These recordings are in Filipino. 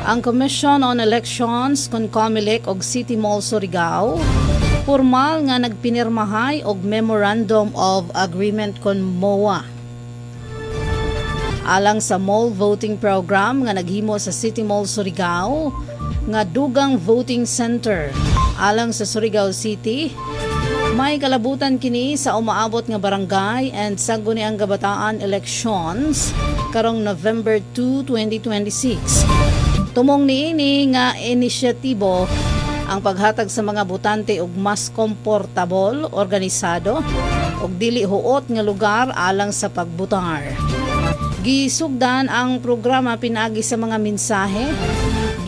Ang Commission on Elections kon COMELEC og City Mall Surigao formal nga nagpinirmahay og Memorandum of Agreement kon MOA. Alang sa mall voting program nga naghimo sa City Mall Surigao nga dugang voting center alang sa Surigao City, may kalabutan kini sa umaabot nga barangay and Sangguniang Kabataan elections karong November 2, 2026. Tumong niini nga inisyatibo ang paghatag sa mga botante og mas komportable, organisado ug dili huot nga lugar alang sa pagbotar. Gisugdan ang programa pinagi sa mga mensahe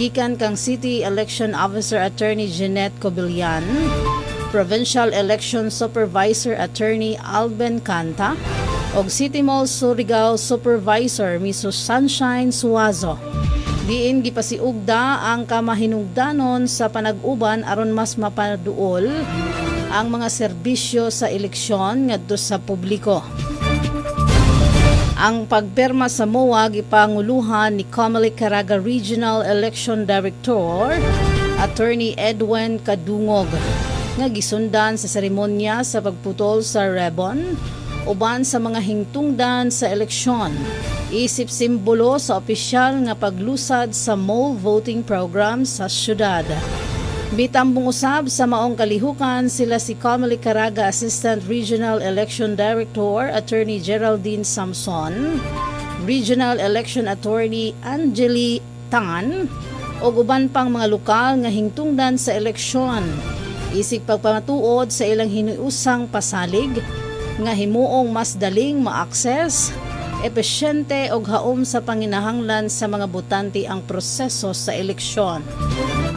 gikan kang City Election Officer Attorney Jeanette Cobillan, Provincial Election Supervisor Attorney Alben Canta, ug City Mall Surigao Supervisor Mrs. Sunshine Suazo. Diin gipasiugda ang kamahinungdanon sa panag-uban aron mas mapaduol ang mga serbisyo sa eleksyon ngadto sa publiko. Ang pagperma sa MOA gipanguluhan ni COMELEC Caraga Regional Election Director Attorney Edwin Kadungog nga gisundan sa seremonya sa pagputol sa ribbon uban sa mga hingtungdan sa eleksyon isip simbolo sa opisyal nga paglusad sa mall voting program sa syudad. Bitambong usab sa maong kalihukan sila si COMELEC Caraga Assistant Regional Election Director Attorney Geraldine Samson, Regional Election Attorney Angeli Tan, o uban pang mga lokal nga hingtungdan sa eleksyon. Isig pagpamatuod sa ilang hinuusang pasalig nga himuong mas daling ma-access, epesyente og haom sa panginahanglan sa mga botante ang proseso sa eleksyon.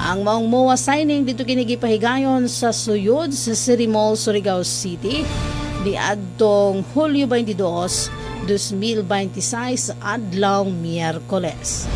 Ang maong MOA signing dito kinigipahigayon sa suyod sa City Mall Surigao City niadtong Hulyo 22, 2026 adlaw Miyerkules.